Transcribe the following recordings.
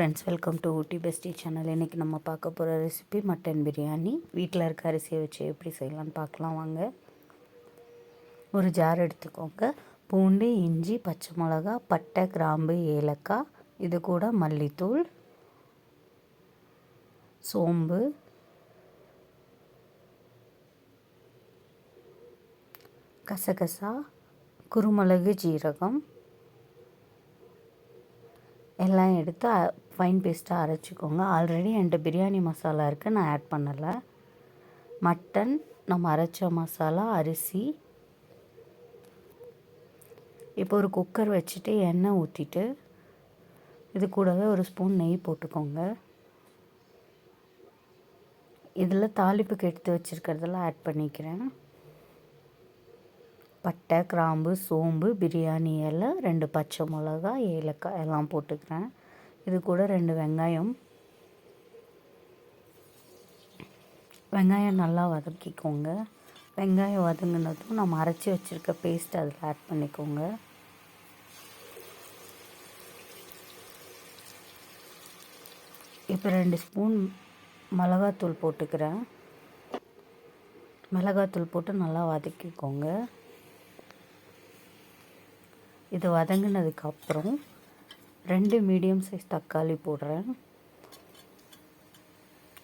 Friends, welcome to Ooty bestie channel. இன்றைக்கி நம்ம பார்க்க போகிற ரெசிபி மட்டன் பிரியாணி. வீட்டில் இருக்க அரிசியை வச்சு எப்படி செய்யலான்னு பார்க்கலாம் வாங்க. ஒரு ஜார் எடுத்துக்கோங்க. பூண்டு, இஞ்சி, பச்சை மிளகா, பட்டை, கிராம்பு, ஏலக்காய், இது கூட மல்லித்தூள், சோம்பு, கசகசா, குருமிளகு, ஜீரகம் எல்லாம் எடுத்து ஃபைன் பேஸ்ட்டாக அரைச்சிக்கோங்க. ஆல்ரெடி என்கிட்ட பிரியாணி மசாலா இருக்குது, நான் ஆட் பண்ணலை. மட்டன், நம்ம அரைச்ச மசாலா, அரிசி. இப்போ ஒரு குக்கர் வச்சுட்டு எண்ணெய் ஊற்றிட்டு இது கூடவே ஒரு ஸ்பூன் நெய் போட்டுக்கோங்க. இதில் தாளிப்புக்கு எடுத்து வச்சுருக்கிறதெல்லாம் ஆட் பண்ணிக்கிறேன். பட்டை, கிராம்பு, சோம்பு, பிரியாணி இலை, 2 பச்சை மிளகா, ஏலக்காய் எல்லாம் போட்டுக்கிறேன். இது கூட 2 வெங்காயம் நல்லா வதக்கிக்கோங்க. வெங்காயம் வதங்கினதும் நம்ம அரைச்சி வச்சுருக்க பேஸ்ட் அதில் ஆட் பண்ணிக்கோங்க. இப்போ 2 ஸ்பூன் மிளகாத்தூள் போட்டுக்கிறேன். மிளகாத்தூள் போட்டு நல்லா வதக்கிக்கோங்க. இது வதங்கினதுக்கப்புறம் 2 மீடியம் சைஸ் தக்காளி போடுறேன்.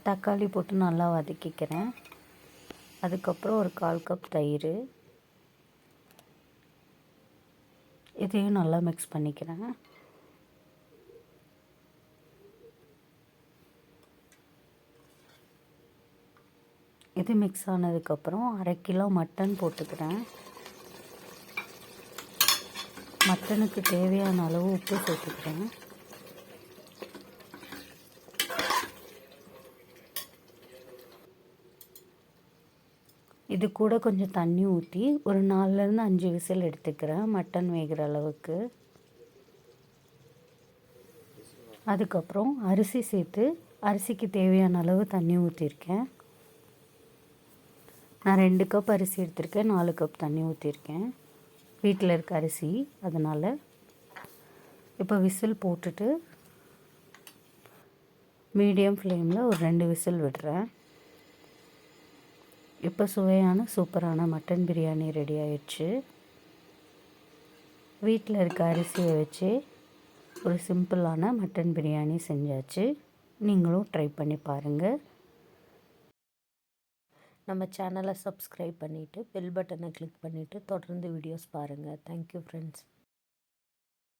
தக்காளி போட்டு நல்லா வதக்கிக்கிறேன். அதுக்கப்புறம் ஒரு 1/4 கப் தயிர், இதையும் நல்லா மிக்ஸ் பண்ணிக்கிறேன். இது மிக்ஸ் ஆனதுக்கப்புறம் 1/2 கிலோ மட்டன் போட்டுக்கிறேன். மட்டனுக்கு தேவையான அளவு உப்பு சேர்த்துக்கிறேன். இது கூட கொஞ்சம் தண்ணி ஊற்றி ஒரு 4லேருந்து 5 விசில் எடுத்துக்கிறேன், மட்டன் வேகிற அளவுக்கு. அதுக்கப்புறம் அரிசி சேர்த்து அரிசிக்கு தேவையான அளவு தண்ணி ஊற்றிருக்கேன். நான் 2 கப் அரிசி எடுத்திருக்கேன், 4 கப் தண்ணி ஊற்றிருக்கேன். வீட்டில் இருக்க அரிசி, அதனால். இப்போ விசில் போட்டுட்டு மீடியம் ஃப்ளேமில் ஒரு 2 விசில் விடுறேன். இப்போ சுவையான சூப்பரான மட்டன் பிரியாணி ரெடி ஆயிடுச்சு. வீட்டில் இருக்க அரிசியை வச்சு ஒரு சிம்பிளான மட்டன் பிரியாணி செஞ்சாச்சு. நீங்களும் ட்ரை பண்ணி பாருங்கள். நம்ம சேனலை சப்ஸ்கிரைப் பண்ணிவிட்டு பெல் பட்டனை கிளிக் பண்ணிவிட்டு தொடர்ந்து வீடியோஸ் பாருங்கள். Thank you friends.